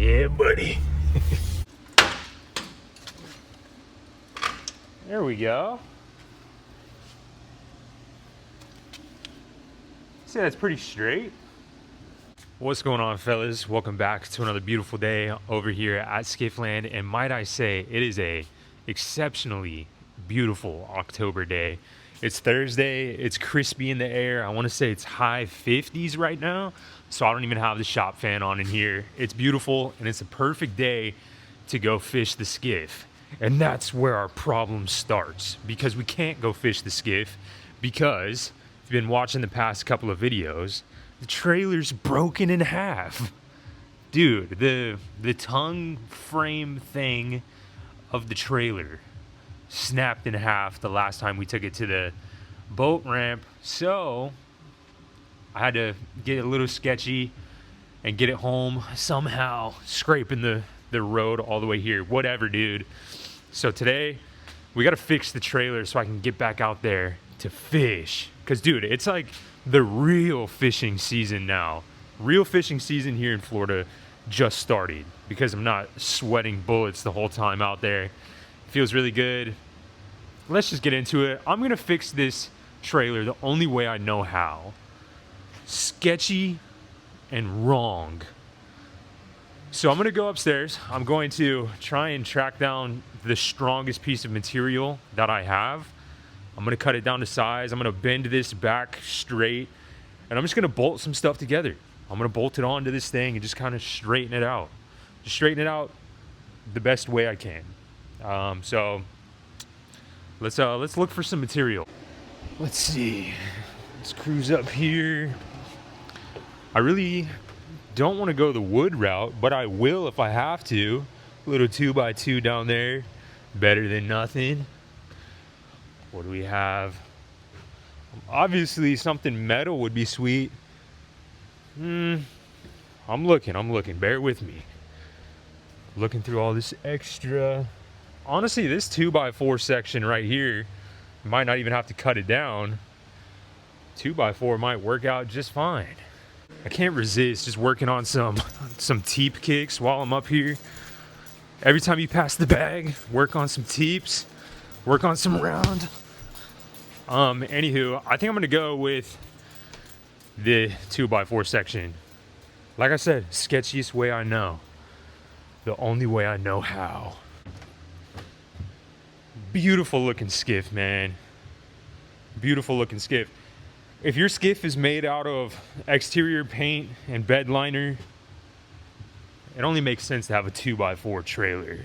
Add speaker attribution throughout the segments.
Speaker 1: Yeah, buddy. There we go. See, that's pretty straight. What's going on, fellas? Welcome back to another beautiful day over here at Skiffland, and might I say, it is a exceptionally beautiful October day. It's Thursday, it's crispy in the air. I want to say it's high 50s right now, so I don't even have the shop fan on in here. It's beautiful, and it's a perfect day to go fish the Skiff. And that's where our problem starts, because we can't go fish the Skiff because, if you've been watching the past couple of videos, the trailer's broken in half. Dude, the tongue frame thing of the trailer snapped in half the last time we took it to the boat ramp. So I had to get a little sketchy and get it home somehow, scraping the road all the way here. Whatever, dude. So today we got to fix the trailer so I can get back out there to fish. Because, dude, it's like the real fishing season now. Real fishing season here in Florida just started because I'm not sweating bullets the whole time out there. It feels really good. Let's just get into it. I'm going to fix this trailer the only way I know how. Sketchy and wrong. So I'm going to go upstairs. I'm going to try and track down the strongest piece of material that I have. I'm going to cut it down to size. I'm going to bend this back straight. And I'm just going to bolt some stuff together. I'm going to bolt it onto this thing and just kind of straighten it out. Just straighten it out the best way I can. So let's look for some material. Let's see. Let's cruise up here. I really don't want to go the wood route, but I will if I have to. A little 2x2 down there. Better than nothing. What do we have? Obviously, something metal would be sweet. I'm looking. Bear with me. Looking through all this extra. Honestly, this 2x4 section right here, might not even have to cut it down. 2x4 might work out just fine. I can't resist just working on some teep kicks while I'm up here. Every time you pass the bag, work on some teeps. Work on some round. Anywho, I think I'm gonna go with the 2x4 section. Like I said, sketchiest way I know. The only way I know how. Beautiful looking Skiff, man. Beautiful looking Skiff. If your Skiff is made out of exterior paint and bed liner, it only makes sense to have a 2x4 trailer.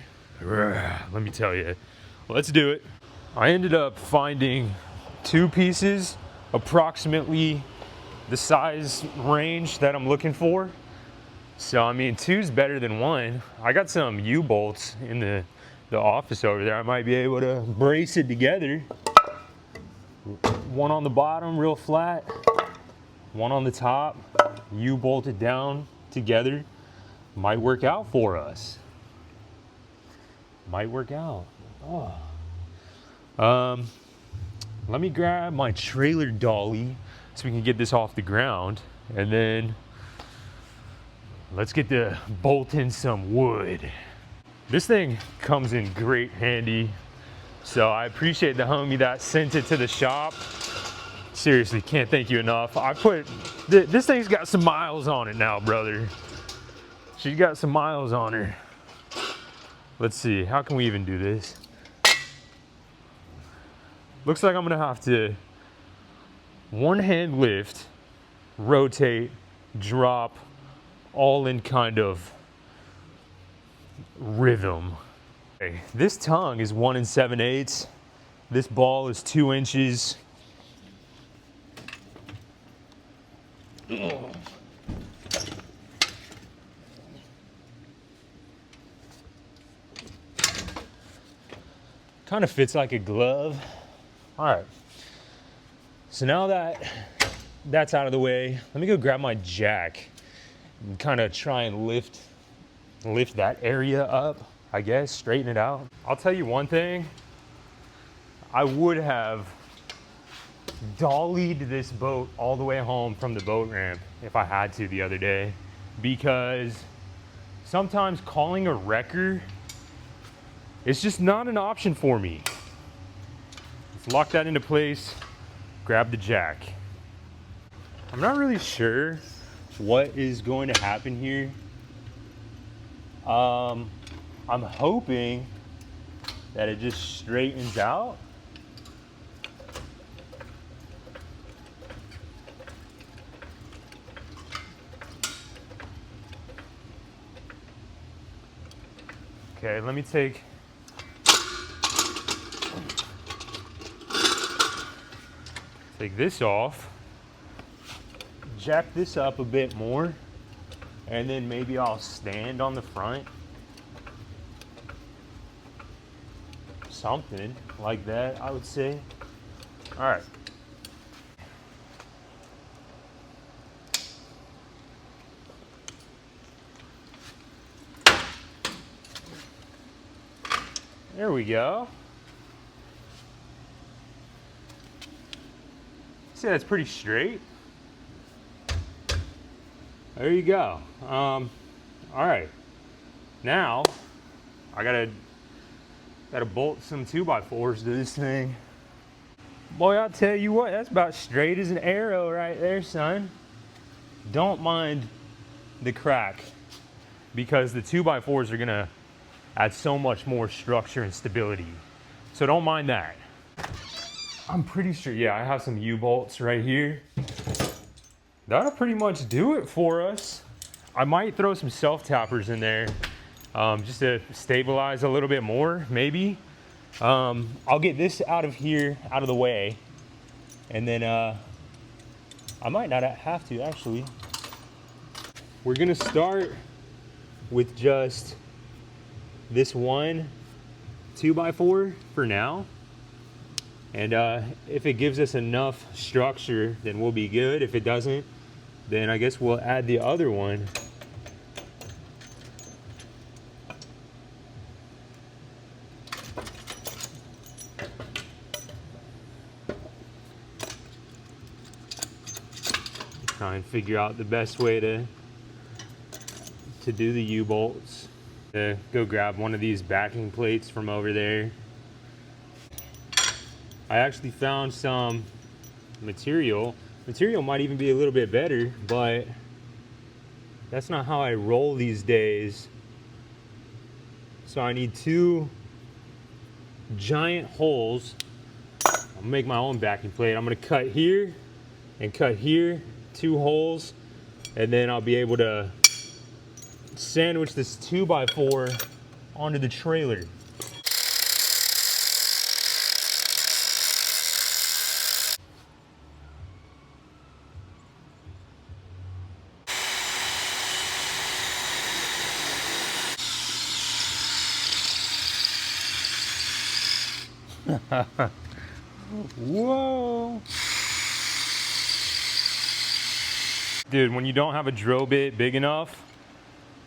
Speaker 1: Let me tell you. Let's do it. I ended up finding two pieces approximately the size range that I'm looking for. So, I mean, two's better than one. I got some U-bolts in the office over there. I might be able to brace it together. One on the bottom, real flat. One on the top, U-bolt it down together. Might work out for us. Might work out. Oh. Let me grab my trailer dolly so we can get this off the ground, and then let's get to bolting some wood. This thing comes in great handy, so I appreciate the homie that sent it to the shop. Seriously, can't thank you enough. This thing's got some miles on it now, brother. She's got some miles on her. Let's see, how can we even do this? Looks like I'm gonna have to one hand lift, rotate, drop, all in kind of rhythm. Okay, this tongue is 1 7/8. This ball is 2 inches. Ugh. Kind of fits like a glove. All right, so now that that's out of the way, let me go grab my jack and kind of try and lift that area up, I guess, straighten it out. I'll tell you one thing, I would have dollied this boat all the way home from the boat ramp if I had to the other day, because sometimes calling a wrecker, it's just not an option for me. Let's lock that into place, grab the jack. I'm not really sure what is going to happen here. I'm hoping that it just straightens out. Okay, let me take this off, jack this up a bit more, and then maybe I'll stand on the front. Something like that, I would say. All right. There we go. See, that's pretty straight. There you go. All right. Now, I gotta bolt some 2x4s to this thing. Boy, I'll tell you what, that's about straight as an arrow right there, son. Don't mind the crack, because the 2x4s are gonna add so much more structure and stability. So don't mind that. I'm pretty sure, yeah, I have some U-bolts right here. That'll pretty much do it for us. I might throw some self-tappers in there just to stabilize a little bit more, maybe. I'll get this out of here, out of the way. And then I might not have to, actually. We're gonna start with just this one 2x4 for now. And if it gives us enough structure, then we'll be good. If it doesn't, then I guess we'll add the other one. Try and figure out the best way to do the U-bolts. Go grab one of these backing plates from over there. I actually found some material. Material might even be a little bit better, but that's not how I roll these days. So I need 2 giant holes. I'll make my own backing plate. I'm gonna cut here and cut here, 2 holes, and then I'll be able to sandwich this 2x4 onto the trailer. Whoa. Dude, when you don't have a drill bit big enough,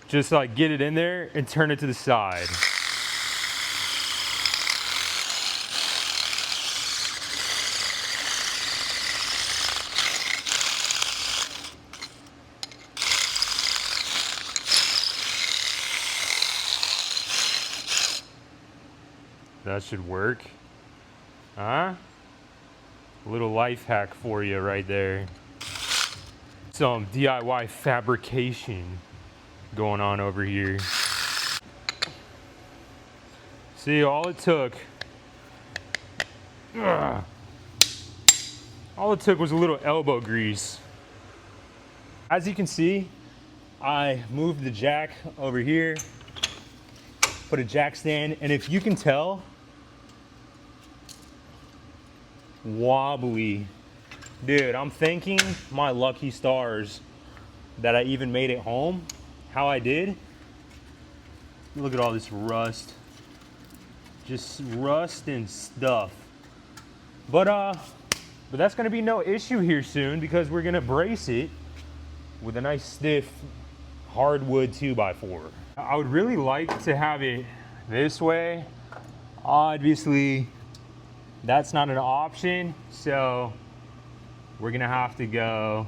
Speaker 1: just like get it in there and turn it to the side. That should work. Huh? A little life hack for you right there. Some DIY fabrication going on over here. See, all it took was a little elbow grease. As you can see, I moved the jack over here, put a jack stand, and if you can tell, wobbly. Dude, I'm thanking my lucky stars that I even made it home how I did. Look at all this rust. Just rust and stuff. But that's gonna be no issue here soon, because we're gonna brace it with a nice stiff hardwood 2x4. I would really like to have it this way. Obviously, that's not an option, so we're gonna have to go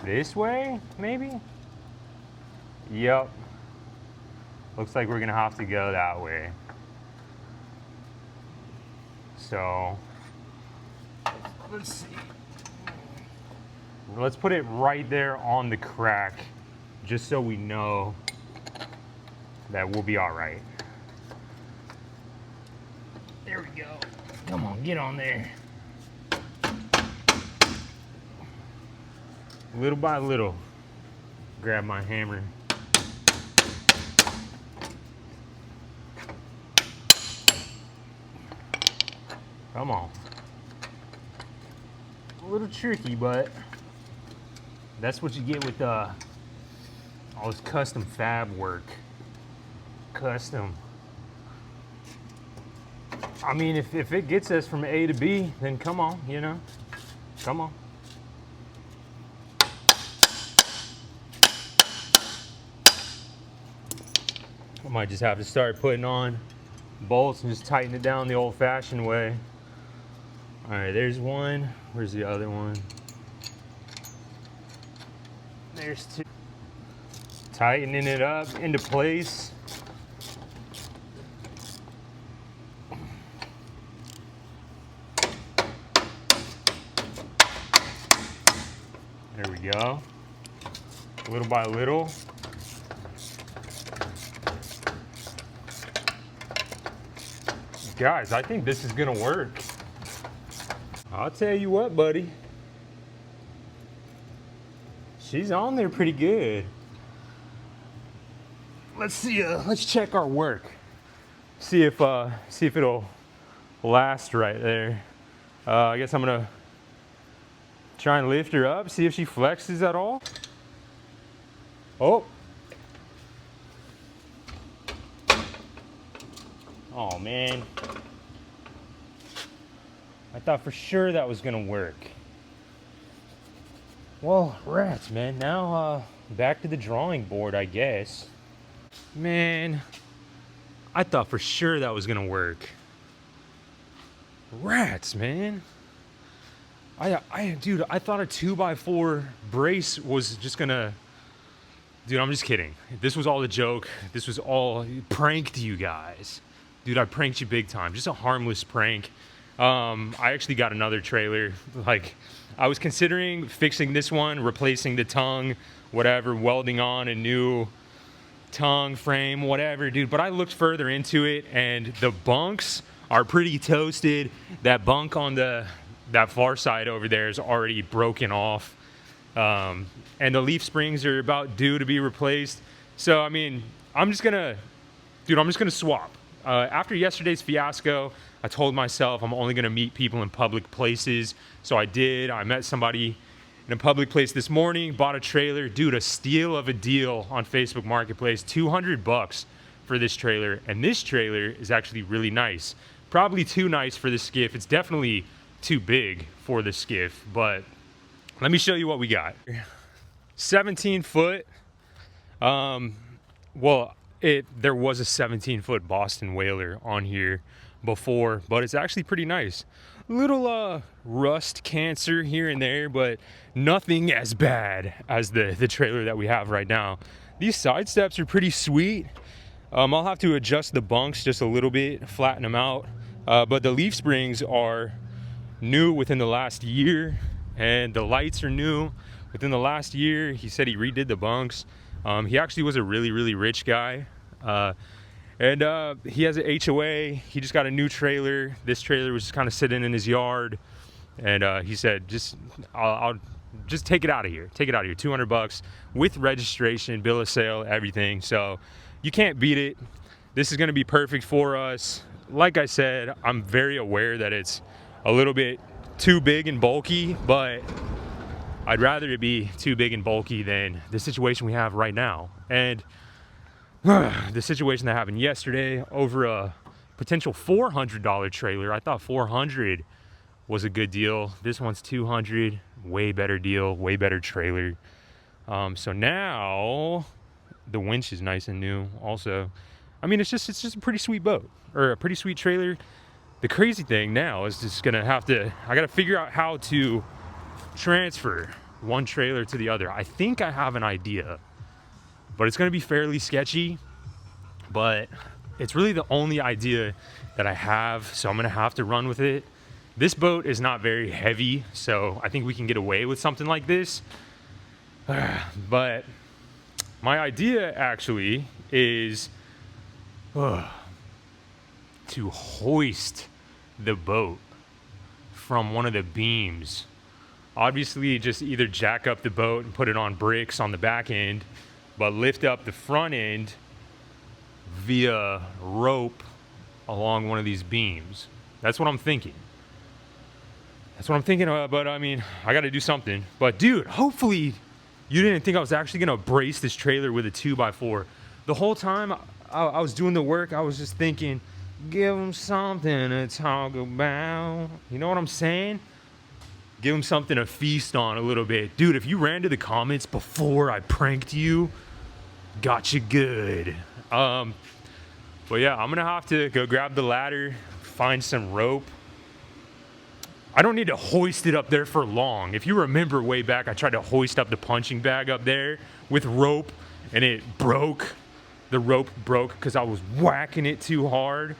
Speaker 1: this way, maybe? Yep. Looks like we're gonna have to go that way. So let's see. Let's put it right there on the crack, just so we know that we'll be all right. There we go. Come on, get on there. Little by little, grab my hammer. Come on. A little tricky, but that's what you get with all this custom fab work. Custom. I mean, if it gets us from A to B, then come on, you know? Come on. I might just have to start putting on bolts and just tighten it down the old-fashioned way. All right, there's one. Where's the other one? There's two. Tightening it up into place. There we go. Little by little. Guys, I think this is gonna work. I'll tell you what, buddy. She's on there pretty good. Let's see. Let's check our work. See if it'll last right there. I guess I'm gonna try and lift her up. See if she flexes at all. Oh. Oh man. I thought for sure that was gonna work. Well, rats, man. Now, back to the drawing board, I guess. Man, I thought for sure that was gonna work. Rats, man. Dude, I thought a 2x4 brace was just gonna. Dude, I'm just kidding. This was all a joke. This was all pranked you guys. Dude, I pranked you big time. Just a harmless prank. I actually got another trailer. Like, I was considering fixing this one, replacing the tongue, whatever, welding on a new tongue frame, whatever, dude. But I looked further into it, and the bunks are pretty toasted. That bunk on that far side over there is already broken off. And the leaf springs are about due to be replaced. So, I mean, I'm just gonna swap. After yesterday's fiasco, I told myself I'm only gonna meet people in public places. So I did. I met somebody in a public place this morning, bought a trailer. Dude, a steal of a deal on Facebook Marketplace, $200 for this trailer. And this trailer is actually really nice. Probably too nice for the Skiff. It's definitely too big for the Skiff, but let me show you what we got. 17 foot. Well, there was a 17-foot Boston Whaler on here before, but it's actually pretty nice. Little rust cancer here and there, but nothing as bad as the trailer that we have right now. These side steps are pretty sweet. I'll have to adjust the bunks just a little bit, flatten them out. But the leaf springs are new within the last year, and the lights are new within the last year. He said he redid the bunks. He actually was a really, really rich guy. And he has an HOA. He just got a new trailer. This trailer was just kind of sitting in his yard. And he said, I'll just take it out of here. Take it out of here. $200 with registration, bill of sale, everything. So you can't beat it. This is going to be perfect for us. Like I said, I'm very aware that it's a little bit too big and bulky, but I'd rather it be too big and bulky than the situation we have right now. And the situation that happened yesterday over a potential $400 trailer. I thought 400 was a good deal. This one's 200, way better deal, way better trailer. So now the winch is nice and new also. I mean, it's just a pretty sweet boat, or a pretty sweet trailer. The crazy thing now is just I gotta figure out how to transfer one trailer to the other. I think I have an idea. but it's going to be fairly sketchy. But it's really the only idea that I have, so I'm going to have to run with it. This boat is not very heavy, so I think we can get away with something like this. But my idea actually is to hoist the boat from one of the beams. Obviously, just either jack up the boat and put it on bricks on the back end, but lift up the front end via rope along one of these beams. That's what I'm thinking. But I mean, I got to do something. But dude, hopefully you didn't think I was actually going to brace this trailer with a 2x4. The whole time I was doing the work, I was just thinking, give them something to talk about. You know what I'm saying? Give them something to feast on a little bit. Dude, if you ran to the comments before I pranked you, got you good. But yeah, I'm gonna have to go grab the ladder, find some rope. I don't need to hoist it up there for long. If you remember way back, I tried to hoist up the punching bag up there with rope and it broke. The rope broke because I was whacking it too hard.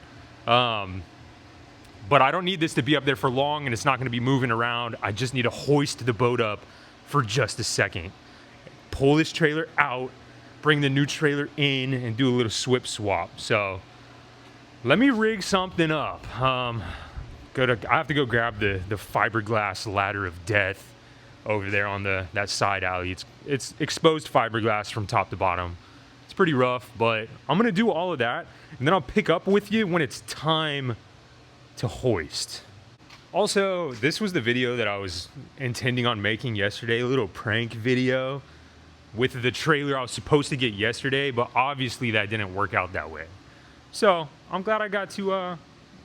Speaker 1: But I don't need this to be up there for long, and it's not gonna be moving around. I just need to hoist the boat up for just a second. Pull this trailer out, bring the new trailer in, and do a little swip swap. So let me rig something up. I have to go grab the fiberglass ladder of death over there on that side alley. It's exposed fiberglass from top to bottom. It's pretty rough, but I'm gonna do all of that, and then I'll pick up with you when it's time to hoist. Also, this was the video that I was intending on making yesterday, a little prank video with the trailer I was supposed to get yesterday, but obviously that didn't work out that way. So I'm glad I got to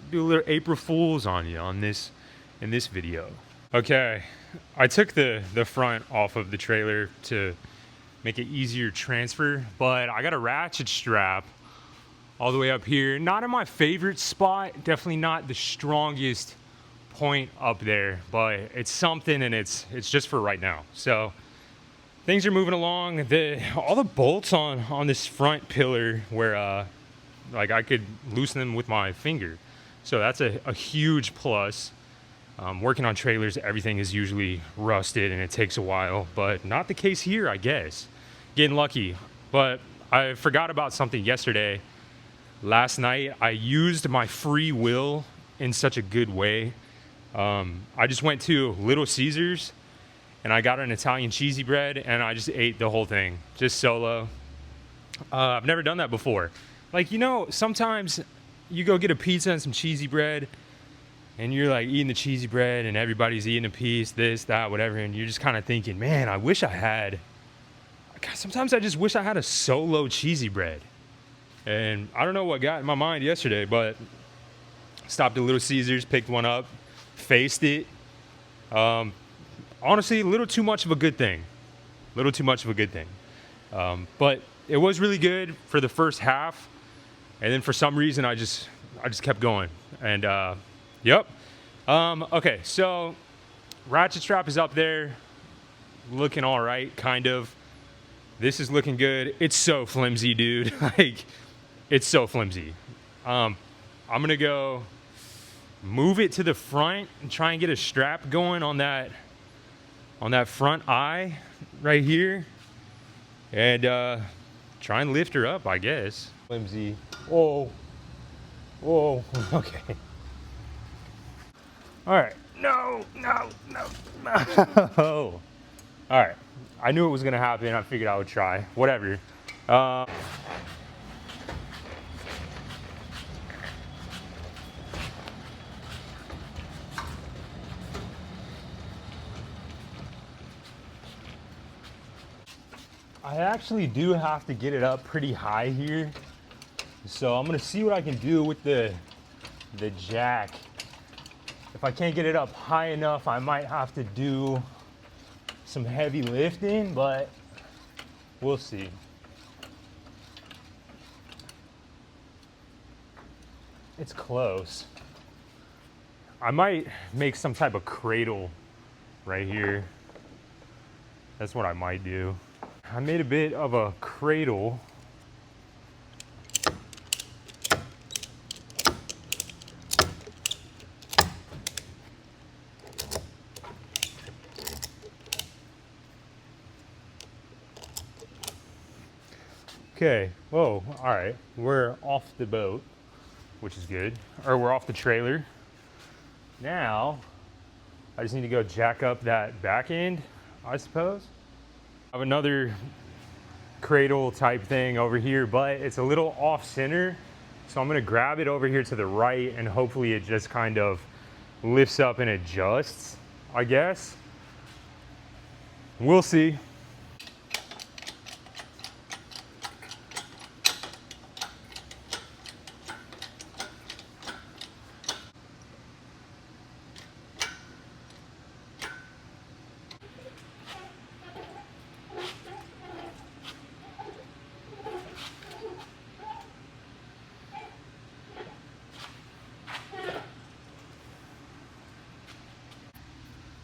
Speaker 1: do a little April Fool's on you in this video. Okay, I took the front off of the trailer to make it easier transfer, but I got a ratchet strap all the way up here. Not in my favorite spot, definitely not the strongest point up there, but it's something, and it's just for right now. So things are moving along. All the bolts on this front pillar where like I could loosen them with my finger. So that's a huge plus. Working on trailers, everything is usually rusted and it takes a while, but not the case here, I guess. Getting lucky. But I forgot about something yesterday. Last night, I used my free will in such a good way. I just went to Little Caesars and I got an Italian cheesy bread and I just ate the whole thing, just solo. I've never done that before. Like, you know, sometimes you go get a pizza and some cheesy bread and you're like eating the cheesy bread and everybody's eating a piece, this, that, whatever, and you're just kind of thinking, man, I wish I had, God, sometimes I just wish I had a solo cheesy bread. And I don't know what got in my mind yesterday, but stopped at Little Caesars, picked one up, faced it. Honestly, a little too much of a good thing. But it was really good for the first half. And then for some reason, I just kept going. And yep. Okay, so ratchet strap is up there, looking all right, kind of. This is looking good. It's so flimsy, dude. Like, it's so flimsy. I'm gonna go move it to the front and try and get a strap going on that front eye right here, and try and lift her up, I guess. Flimsy. Whoa. Okay. All right. No. All right. I knew it was gonna happen. I figured I would try. Whatever. I actually do have to get it up pretty high here. So I'm gonna see what I can do with the jack. If I can't get it up high enough, I might have to do some heavy lifting, but we'll see. It's close. I might make some type of cradle right here. That's what I might do. I made a bit of a cradle. Okay, whoa, all right. We're off the boat, which is good. Or we're off the trailer. Now, I just need to go jack up that back end, I suppose. I have another cradle type thing over here, but it's a little off center. So I'm gonna grab it over here to the right and hopefully it just kind of lifts up and adjusts, I guess. We'll see.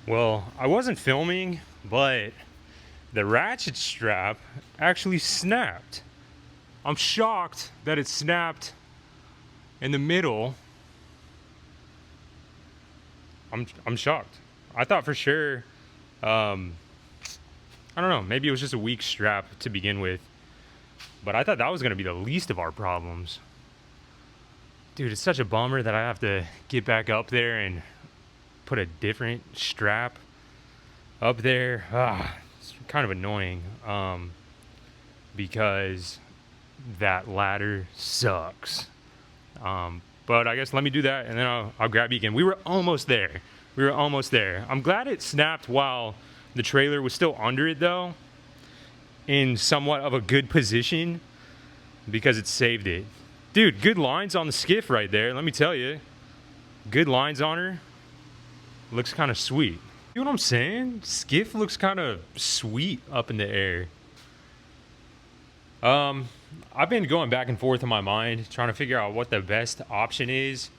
Speaker 1: Well, I wasn't filming, but the ratchet strap actually snapped. I'm shocked that it snapped in the middle. I'm shocked. I thought for sure, I don't know, maybe it was just a weak strap to begin with, but I thought that was gonna be the least of our problems. Dude, it's such a bummer that I have to get back up there and put a different strap up there. It's kind of annoying because that ladder sucks. But I guess let me do that and then I'll grab you again. We were almost there. I'm glad it snapped while the trailer was still under it though, in somewhat of a good position, because it saved it. Dude, good lines on the Skiff right there, let me tell you. Good lines on her. Looks kind of sweet. You know what I'm saying? Skiff looks kind of sweet up in the air. I've been going back and forth in my mind, trying to figure out what the best option is.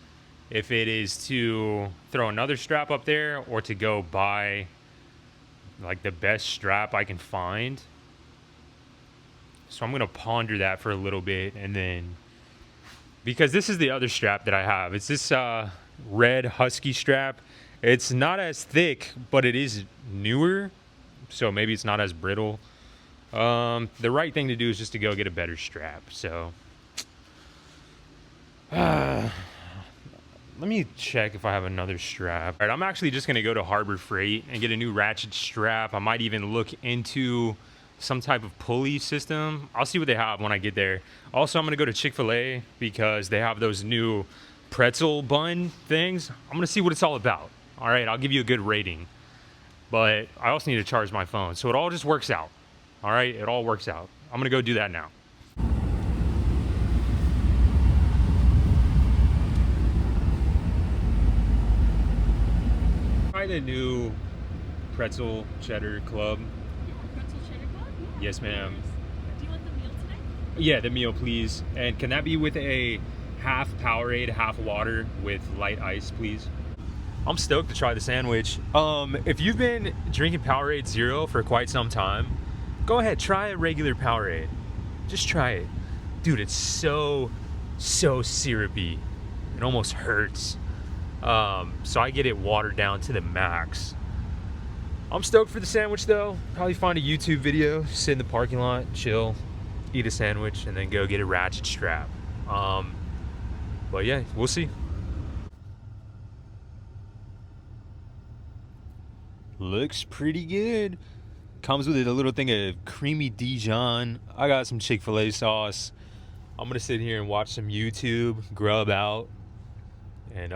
Speaker 1: If it is to throw another strap up there or to go buy like the best strap I can find. So I'm gonna ponder that for a little bit, and then, because this is the other strap that I have. It's this red Husky strap. It's not as thick, but it is newer, so maybe it's not as brittle. The right thing to do is just to go get a better strap. So let me check if I have another strap. All right, I'm actually just gonna go to Harbor Freight and get a new ratchet strap. I might even look into some type of pulley system. I'll see what they have when I get there. Also, I'm gonna go to Chick-fil-A because they have those new pretzel bun things. I'm gonna see what it's all about. All right, I'll give you a good rating, but I also need to charge my phone, so it all just works out. All right, it all works out. I'm gonna go do that now. Try the new pretzel cheddar club.
Speaker 2: Yeah, pretzel cheddar club? Yeah.
Speaker 1: Yes, ma'am.
Speaker 2: Do you want the meal today?
Speaker 1: Yeah, the meal, please. And can that be with a half Powerade, half water with light ice, please? I'm stoked to try the sandwich. If you've been drinking Powerade Zero for quite some time, go ahead, try a regular Powerade. Just try it. Dude, it's so syrupy. It almost hurts. So I get it watered down to the max. I'm stoked for the sandwich though. Probably find a YouTube video, sit in the parking lot, chill, eat a sandwich, and then go get a ratchet strap. But yeah, we'll see. Looks pretty good. Comes with a little thing of creamy Dijon. I got some Chick-fil-A sauce. I'm gonna sit here and watch some YouTube, grub out, and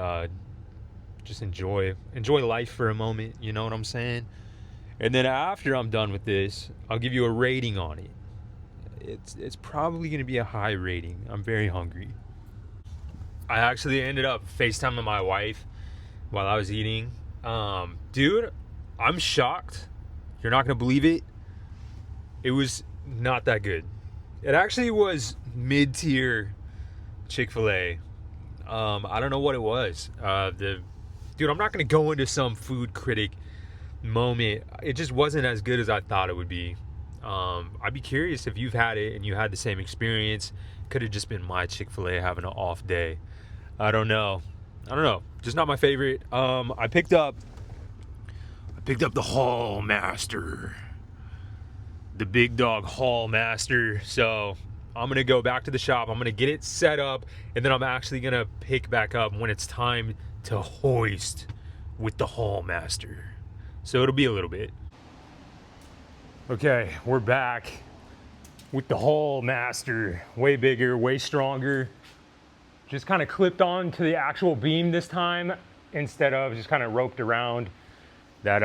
Speaker 1: just enjoy life for a moment. You know what I'm saying? And then after I'm done with this, I'll give you a rating on it. It's probably gonna be a high rating. I'm very hungry. I actually ended up FaceTiming my wife while I was eating. Dude, I'm shocked. You're not gonna believe it. It was not that good. It actually was mid-tier Chick-fil-A. I don't know what it was. Dude, I'm not gonna go into some food critic moment. It just wasn't as good as I thought it would be. I'd be curious if you've had it and you had the same experience. Could have just been my Chick-fil-A having an off day. I don't know. Just not my favorite. I picked up the Hall Master, the big dog Hall Master. So I'm gonna go back to the shop. I'm gonna get it set up, and then I'm actually gonna pick back up when it's time to hoist with the Hall Master. So it'll be a little bit. Okay, we're back with the Hall Master. Way bigger, way stronger. Just kind of clipped on to the actual beam this time instead of just kind of roped around that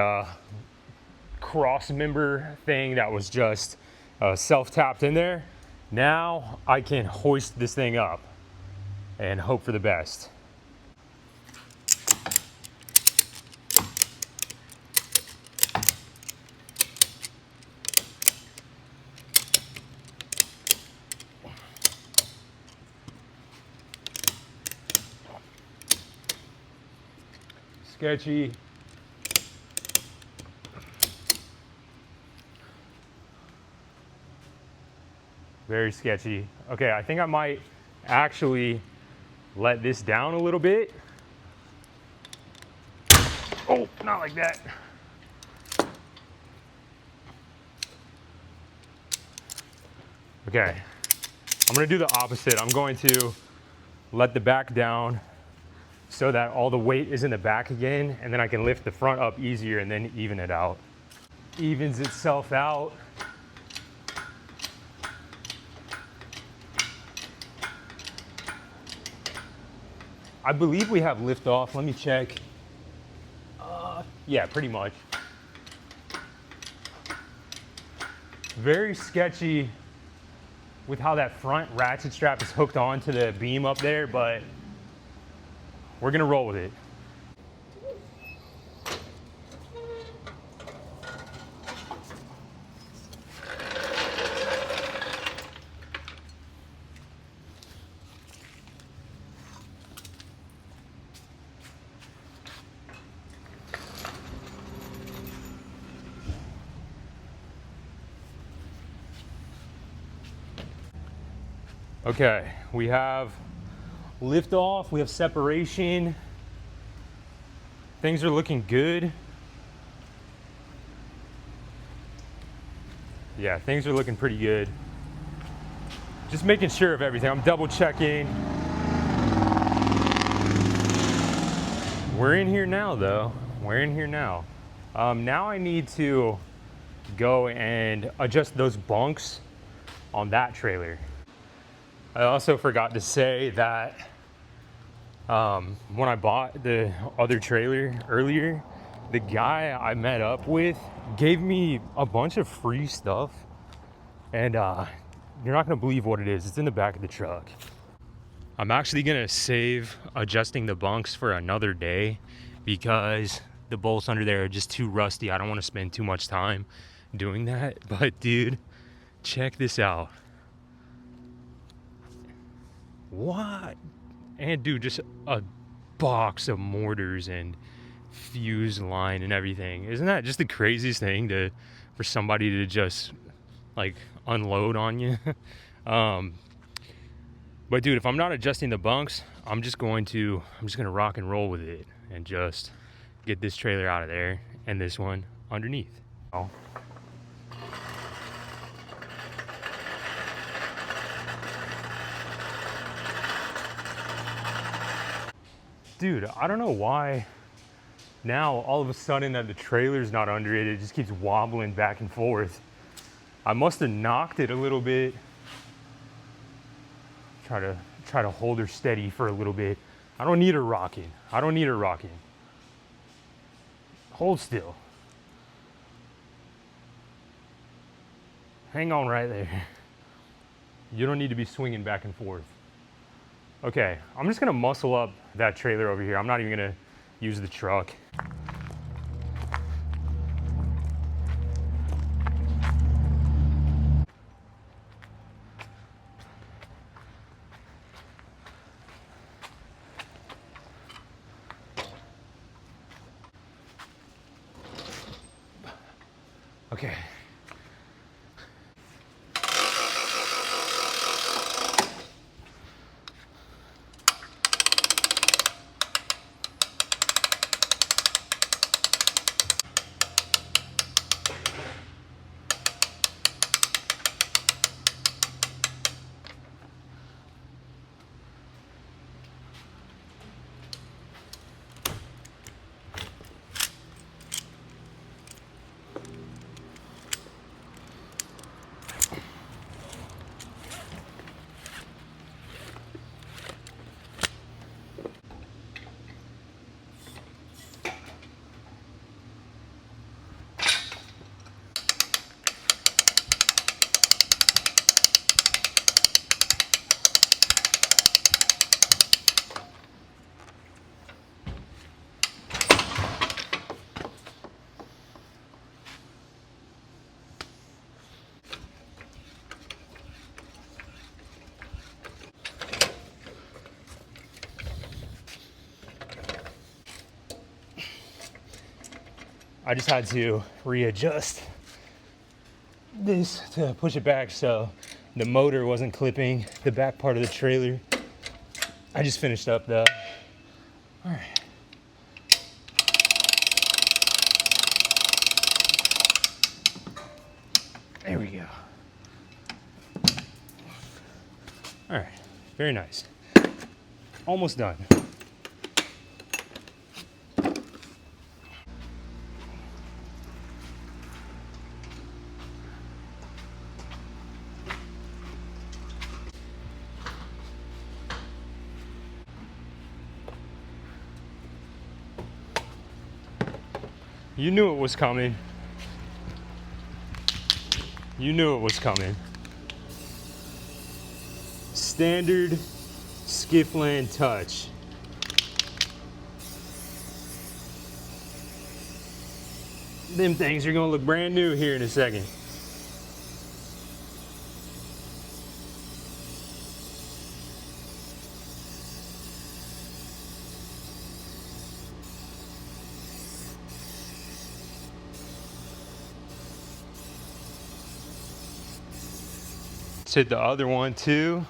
Speaker 1: cross member thing that was just self-tapped in there. Now I can hoist this thing up and hope for the best. Sketchy. Very sketchy. Okay, I think I might actually let this down a little bit. Oh, not like that. Okay, I'm gonna do the opposite. I'm going to let the back down so that all the weight is in the back again, and then I can lift the front up easier and then even it out. Evens itself out. I believe we have lift off. Let me check. Yeah, pretty much. Very sketchy with how that front ratchet strap is hooked onto the beam up there, but we're gonna roll with it. Okay, we have lift off, we have separation. Things are looking good. Yeah, things are looking pretty good. Just making sure of everything. I'm double checking. We're in here now though. We're in here now. Now I need to go and adjust those bunks on that trailer. I also forgot to say that when I bought the other trailer earlier, the guy I met up with gave me a bunch of free stuff, and you're not gonna believe what it is. It's in the back of the truck. I'm actually gonna save adjusting the bunks for another day because the bolts under there are just too rusty. I don't want to spend too much time doing that. But dude, check this out. What? And dude, just a box of mortars and fuse line and everything. Isn't that just the craziest thing for somebody to just like unload on you? But dude, if I'm not adjusting the bunks, I'm just gonna rock and roll with it and just get this trailer out of there and this one underneath. Oh. Dude, I don't know why now all of a sudden that the trailer's not under it, it just keeps wobbling back and forth. I must have knocked it a little bit. Try to hold her steady for a little bit. I don't need her rocking. Hold still. Hang on right there. You don't need to be swinging back and forth. Okay, I'm just gonna muscle up that trailer over here. I'm not even gonna use the truck. Okay. I just had to readjust this to push it back so the motor wasn't clipping the back part of the trailer. I just finished up though. All right. There we go. All right, very nice. Almost done. You knew it was coming. You knew it was coming. Standard Skiffland touch. Them things are gonna look brand new here in a second. Let's hit the other one too.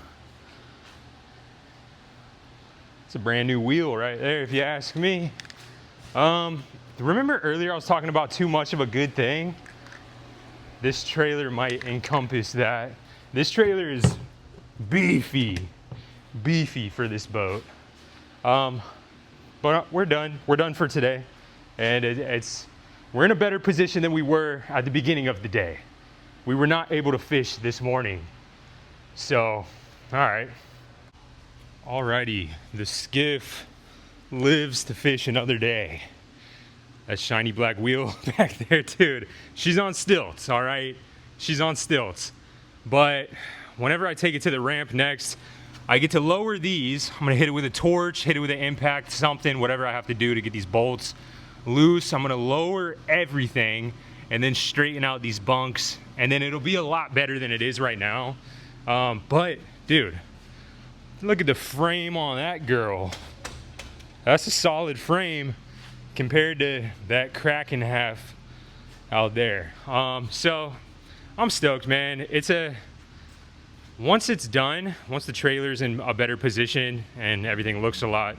Speaker 1: It's a brand new wheel right there, if you ask me. Remember earlier I was talking about too much of a good thing? This trailer might encompass that. This trailer is beefy for this boat. But we're done. We're done for today. And we're in a better position than we were at the beginning of the day. We were not able to fish this morning. So, all right. Alrighty, the Skiff lives to fish another day. That shiny black wheel back there, dude. She's on stilts, all right? She's on stilts. But whenever I take it to the ramp next, I get to lower these. I'm gonna hit it with a torch, hit it with an impact, something, whatever I have to do to get these bolts loose. I'm gonna lower everything and then straighten out these bunks, and then it'll be a lot better than it is right now. But, dude, look at the frame on that girl. That's a solid frame compared to that crack in half out there. So I'm stoked, man. Once it's done, once the trailer's in a better position and everything looks a lot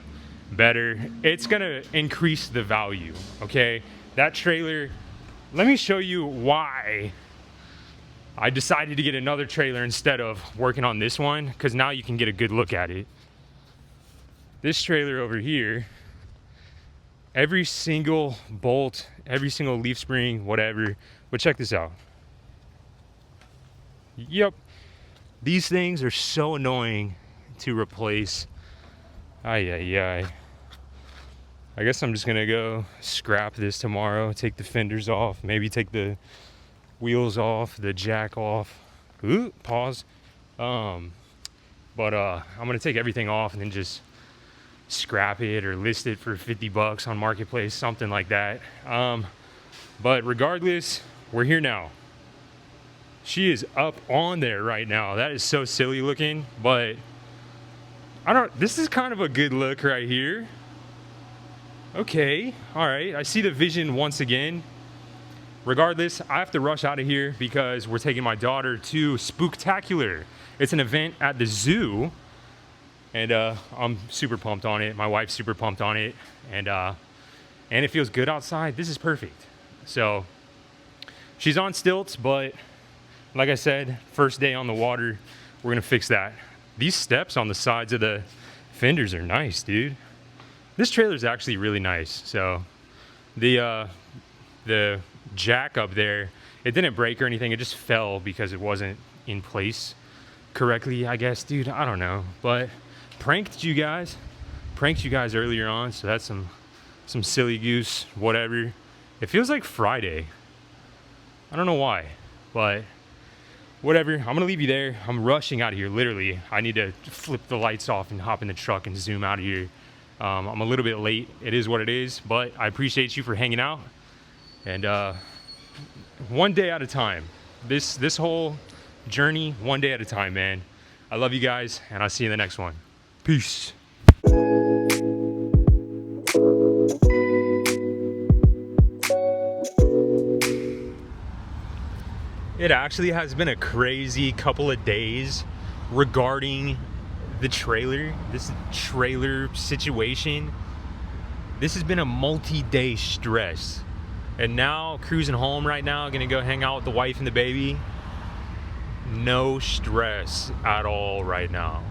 Speaker 1: better, it's gonna increase the value, okay? That trailer, let me show you why I decided to get another trailer instead of working on this one, because now you can get a good look at it. This trailer over here, every single bolt, every single leaf spring, whatever, but check this out. Yep, these things are so annoying to replace. I guess I'm just gonna go scrap this tomorrow, take the fenders off, maybe take the wheels off, the jack off. Ooh, pause. I'm gonna take everything off and then just scrap it or list it for 50 bucks on Marketplace, something like that. But regardless, we're here now. She is up on there right now. That is so silly looking, but this is kind of a good look right here. Okay, all right, I see the vision once again. Regardless, I have to rush out of here because we're taking my daughter to Spooktacular. It's an event at the zoo, and I'm super pumped on it. My wife's super pumped on it, and it feels good outside. This is perfect. So she's on stilts, but like I said, first day on the water, we're gonna fix that. These steps on the sides of the fenders are nice, dude. This trailer is actually really nice. So the jack up there, it didn't break or anything. It just fell because it wasn't in place correctly, I guess, dude. I don't know, but pranked you guys earlier on. So that's some silly goose, whatever. It feels like Friday. I don't know why, but whatever. I'm gonna leave you there. I'm rushing out of here, literally. I need to flip the lights off and hop in the truck and zoom out of here. I'm a little bit late. It is what it is, but I appreciate you for hanging out. And one day at a time. This whole journey, one day at a time, man. I love you guys, and I'll see you in the next one. Peace. It actually has been a crazy couple of days regarding the trailer, this trailer situation. This has been a multi-day stress. And now, cruising home right now, gonna go hang out with the wife and the baby. No stress at all right now.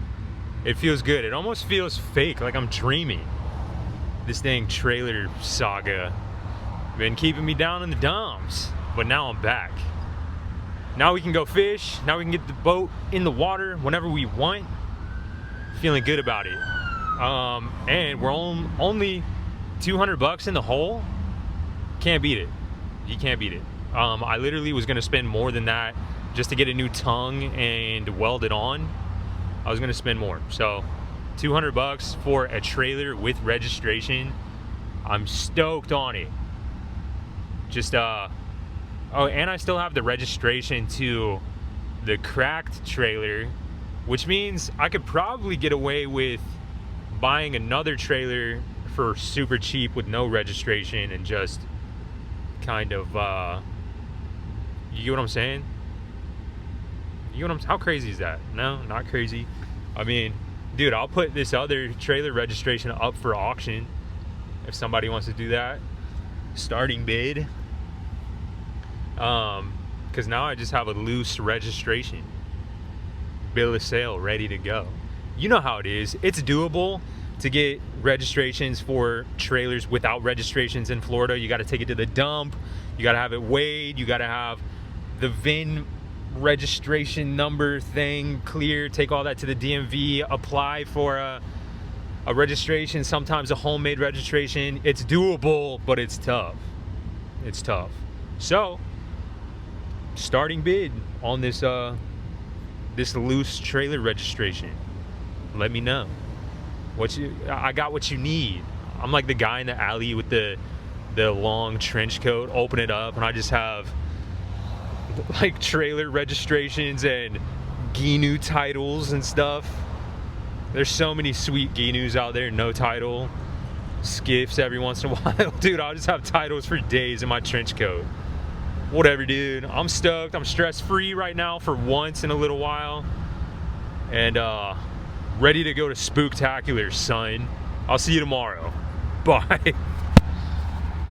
Speaker 1: It feels good. It almost feels fake, like I'm dreaming. This dang trailer saga been keeping me down in the dumps, but now I'm back. Now we can go fish. Now we can get the boat in the water whenever we want. Feeling good about it. And we're only $200 in the hole. Can't beat it. You can't beat it. I literally was gonna spend more than that just to get a new tongue and weld it on. I was gonna spend more. So $200 for a trailer with registration. I'm stoked on it. Just oh, and I still have the registration to the cracked trailer, which means I could probably get away with buying another trailer for super cheap with no registration and just kind of you get what I'm saying? How crazy is that? No, not crazy. I mean, dude, I'll put this other trailer registration up for auction if somebody wants to do that. Starting bid. Because now I just have a loose registration. Bill of sale ready to go. You know how it is. It's doable to get registrations for trailers without registrations in Florida. You got to take it to the dump. You got to have it weighed. You got to have the VIN registration number thing clear. Take all that to the DMV. Apply for a registration. Sometimes a homemade registration. It's doable, but it's tough. It's tough. So, starting bid on this this loose trailer registration. Let me know. I got what you need. I'm like the guy in the alley with the long trench coat. Open it up and I just have like trailer registrations and GNU titles and stuff. There's so many sweet GNUs out there, no title. Skiffs every once in a while. Dude, I'll just have titles for days in my trench coat. Whatever, dude. I'm stoked. I'm stress-free right now for once in a little while. And ready to go to Spooktacular, son. I'll see you tomorrow. Bye.